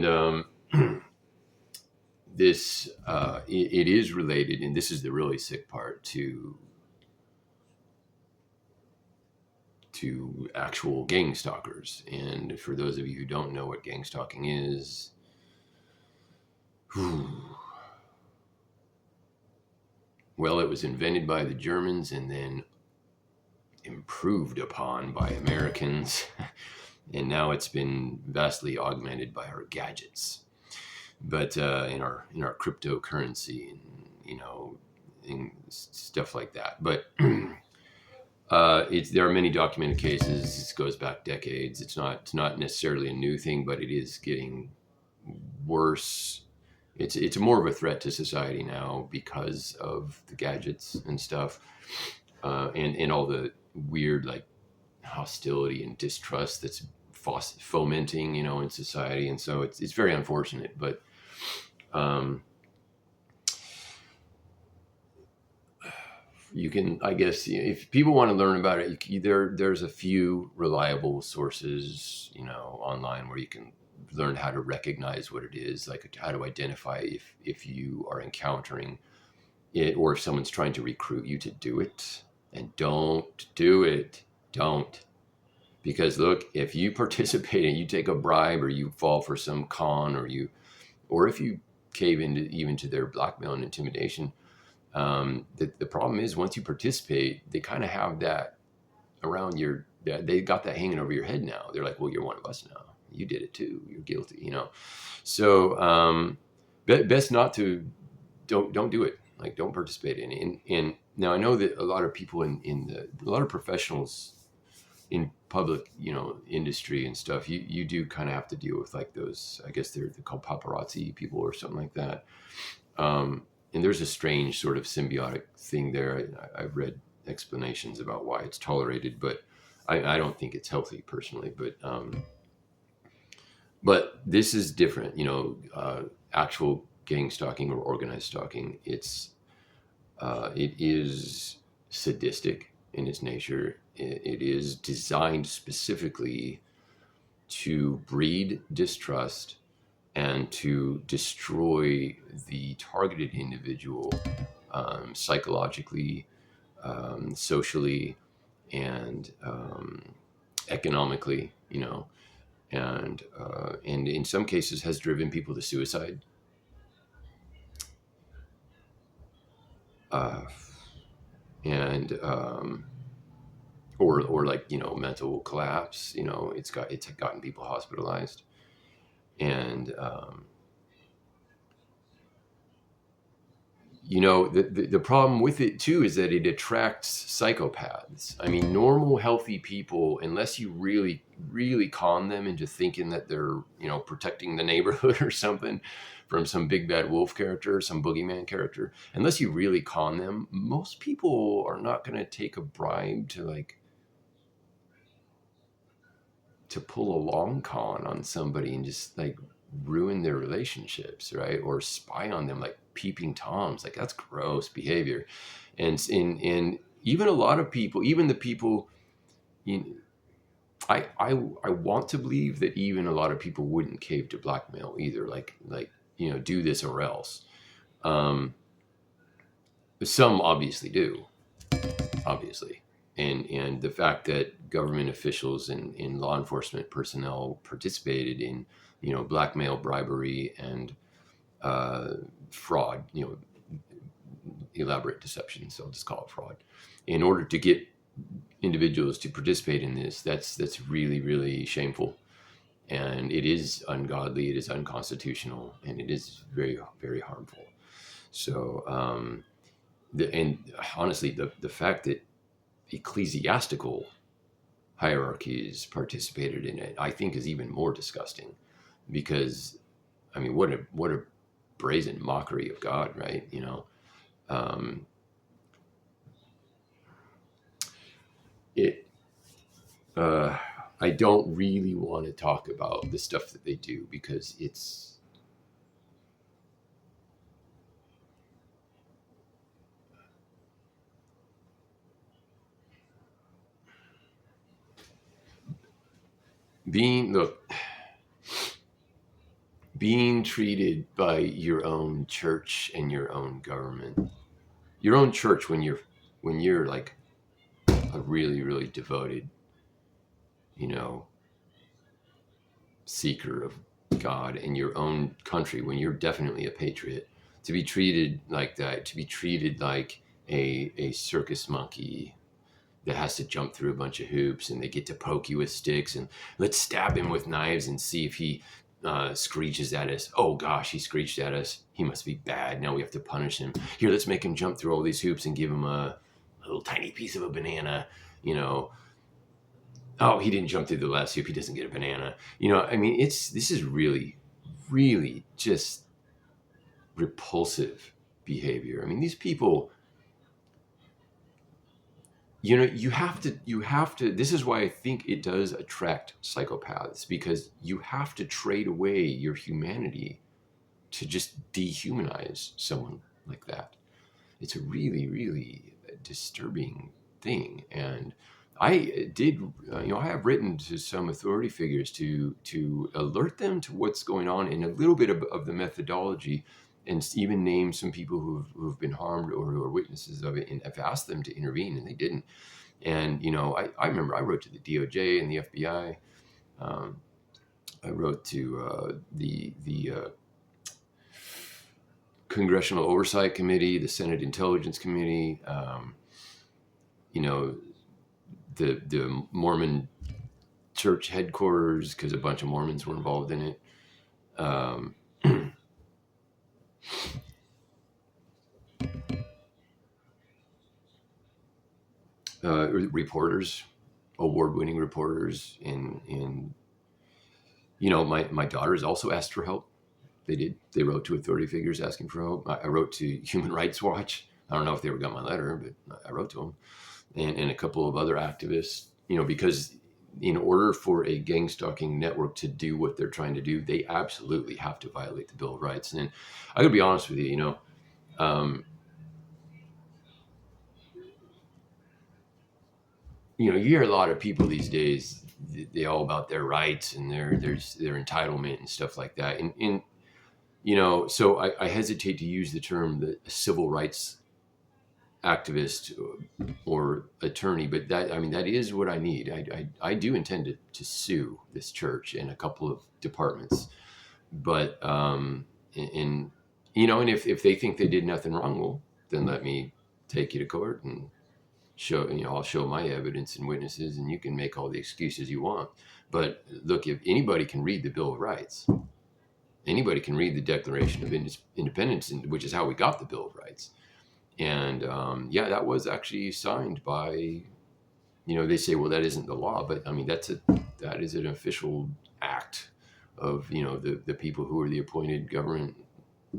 And this it is related, and this is the really sick part, to actual gang stalkers. And for those of you who don't know what gang stalking is, well, it was invented by the Germans and then improved upon by Americans, and now it's been vastly augmented by our gadgets. But in our cryptocurrency, and and stuff like that. But there are many documented cases. This goes back decades. It's not necessarily a new thing, but it is getting worse. It's more of a threat to society now because of the gadgets and stuff, and all the weird, like, hostility and distrust that's fomenting, in society. And so it's very unfortunate. But you can, I guess, if people want to learn about it, there's a few reliable sources, online, where you can learn how to recognize what it is, like how to identify if you are encountering it, or if someone's trying to recruit you to do it. And don't do it. Don't. Because look, if you participate and you take a bribe, or you fall for some con, or if you cave into even to their blackmail and intimidation, the problem is, once you participate, they kind of have that around they got that hanging over your head now. They're like, well, you're one of us now. You did it too. You're guilty, So best not to, don't do it. Like, don't participate in it. And now I know that a lot of people a lot of professionals in public, industry and stuff, you do kind of have to deal with, like, those, I guess they're called paparazzi people or something like that. And there's a strange sort of symbiotic thing there. I've read explanations about why it's tolerated, but I don't think it's healthy personally. But this is different, actual gang stalking or organized stalking. It is sadistic in its nature. It is designed specifically to breed distrust and to destroy the targeted individual, psychologically, socially, and economically, and in some cases has driven people to suicide. And or like, mental collapse. It's gotten people hospitalized. And the problem with it too is that it attracts psychopaths. I mean, normal, healthy people, unless you really, really con them into thinking that they're, protecting the neighborhood or something from some big bad wolf character, some boogeyman character, unless you really con them, most people are not going to take a bribe to pull a long con on somebody and just, like, ruin their relationships, right? Or spy on them, like peeping toms. Like, that's gross behavior. And even a lot of people, even the people, I want to believe that even a lot of people wouldn't cave to blackmail either. Like do this or else. Some obviously do, obviously. And the fact that government officials and law enforcement personnel participated in, blackmail, bribery, and fraud, elaborate deception, so I'll just call it fraud, in order to get individuals to participate in this, that's really, really shameful. And it is ungodly, it is unconstitutional, and it is very, very harmful. So, and honestly, the fact that ecclesiastical hierarchies participated in it, I think, is even more disgusting. Because, I mean, what a brazen mockery of God, right? It I don't really want to talk about the stuff that they do, because it's being being treated by your own church and your own government, your own church, when you're like a really, really devoted, you know, seeker of God, in your own country, when you're definitely a patriot, to be treated like that, to be treated like a circus monkey that has to jump through a bunch of hoops, and they get to poke you with sticks, and let's stab him with knives and see if he screeches at us. Oh gosh, he screeched at us. He must be bad. Now we have to punish him. Here, let's make him jump through all these hoops and give him a little tiny piece of a banana. You know, oh, he didn't jump through the last hoop. He doesn't get a banana. You know, I mean, this is really, really just repulsive behavior. I mean, these people, you know, you have to, this is why I think it does attract psychopaths, because you have to trade away your humanity to just dehumanize someone like that. It's a really, really disturbing thing. And I did, you know, I have written to some authority figures to alert them to what's going on, and a little bit of the methodology, and even name some people who've been harmed or who are witnesses of it, and I've asked them to intervene, and they didn't. And, you know, I remember I wrote to the DOJ and the FBI. I wrote to the Congressional Oversight Committee, the Senate Intelligence Committee, you know, the Mormon church headquarters, because a bunch of Mormons were involved in it. Reporters, award-winning reporters, and you know, my daughters also asked for help. They did. They wrote to authority figures asking for help. I wrote to Human Rights Watch. I don't know if they ever got my letter, but I wrote to them, and a couple of other activists. You know, because in order for a gang stalking network to do what they're trying to do, they absolutely have to violate the Bill of Rights. And I gotta be honest with you, you know, you hear a lot of people these days, they all about their rights and their entitlement and stuff like that. And you know, so I hesitate to use the term the civil rights activist or attorney, but that, I mean, that is what I need. I do intend to sue this church and a couple of departments, but and you know, and if they think they did nothing wrong, well, then let me take you to court and show, you know, I'll show my evidence and witnesses, and you can make all the excuses you want. But look, if anybody can read the Bill of Rights, anybody can read the Declaration of Independence, which is how we got the Bill of Rights. And yeah, that was actually signed by, you know, they say, well, that isn't the law, but I mean, that is an official act of, you know, the people who were the appointed government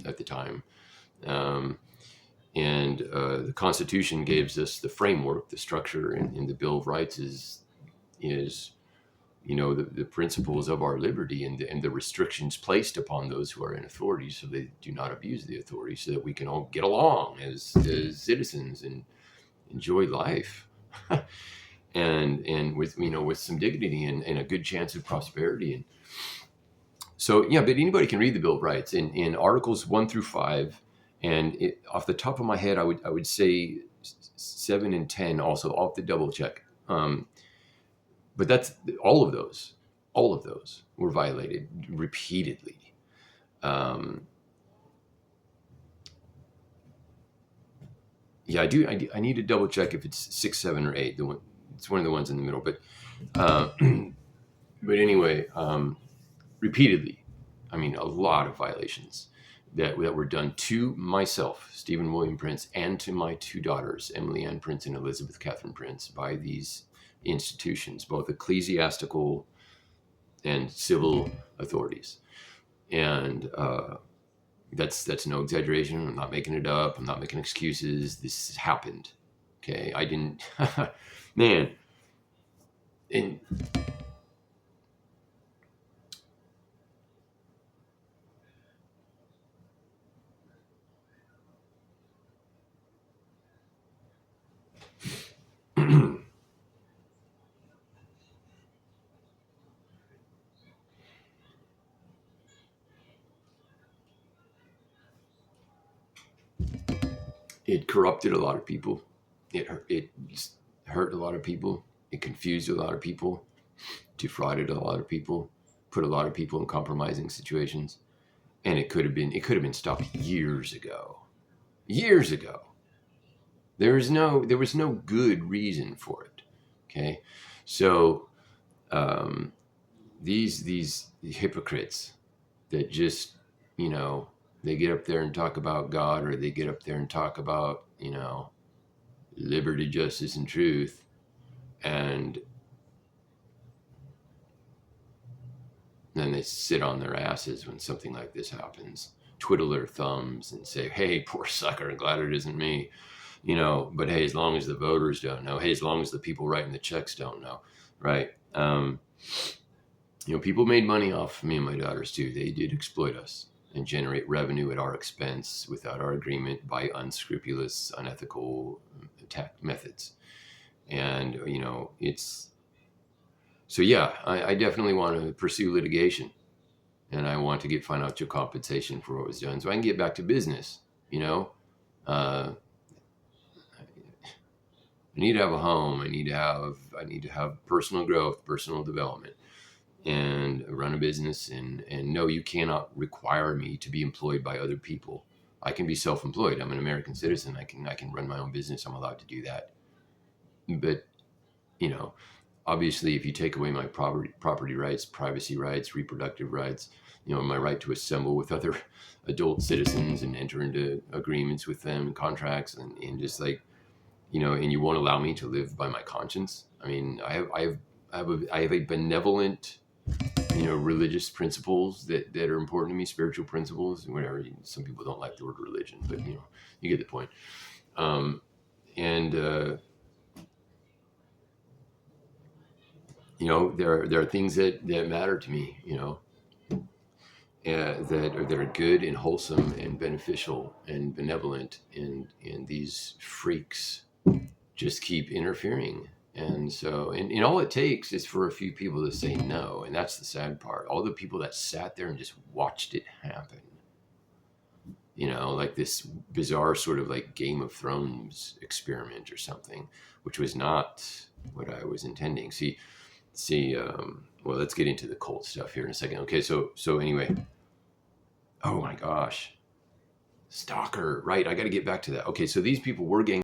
at the time. And the Constitution gives us the framework, the structure, and the Bill of Rights is you know, the principles of our liberty, and the restrictions placed upon those who are in authority, so they do not abuse the authority, so that we can all get along as citizens and enjoy life, and with, you know, with some dignity and a good chance of prosperity. And so, yeah, but anybody can read the Bill of Rights in Articles 1 through 5, and off the top of my head, I would say 7 and 10 also. I'll have to double check. But that's all of those were violated repeatedly. Yeah, I need to double check if it's 6, 7, or 8. It's one of the ones in the middle. But but anyway, repeatedly, I mean, a lot of violations that were done to myself, Stephen William Prince, and to my two daughters, Emily Ann Prince and Elizabeth Catherine Prince, by these institutions, both ecclesiastical and civil authorities. And that's no exaggeration. I'm not making it up. I'm not making excuses. This happened. Okay, I didn't, man. And It corrupted a lot of people. It hurt a lot of people. It confused a lot of people, defrauded a lot of people, put a lot of people in compromising situations. And it could have been stopped years ago. Years ago. There was no good reason for it. Okay. So these hypocrites that just, they get up there and talk about God, or they get up there and talk about, liberty, justice, and truth. And then they sit on their asses when something like this happens, twiddle their thumbs and say, hey, poor sucker, I'm glad it isn't me. But hey, as long as the voters don't know, hey, as long as the people writing the checks don't know, right? People made money off me and my daughters too. They did exploit us and generate revenue at our expense without our agreement by unscrupulous, unethical attack methods. And, so yeah, I definitely want to pursue litigation, and I want to get financial compensation for what was done so I can get back to business. Uh, I need to have a home. I need to have personal growth, personal development, and run a business. And no, you cannot require me to be employed by other people. I can be self-employed. I'm an American citizen. I can run my own business. I'm allowed to do that. But, obviously, if you take away my property rights, privacy rights, reproductive rights, my right to assemble with other adult citizens and enter into agreements with them, contracts, and just like, and you won't allow me to live by my conscience. I mean, I have a benevolent, religious principles that are important to me, spiritual principles, whatever. Some people don't like the word religion, but you get the point. There are things that matter to me, that are good and wholesome and beneficial and benevolent, and these freaks just keep interfering. And so, and all it takes is for a few people to say no, and that's the sad part. All the people that sat there and just watched it happen, like this bizarre sort of like Game of Thrones experiment or something, which was not what I was intending. Well, let's get into the cult stuff here in a second. Okay, so anyway, oh my gosh, stalker, right? I got to get back to that. Okay, so these people were gang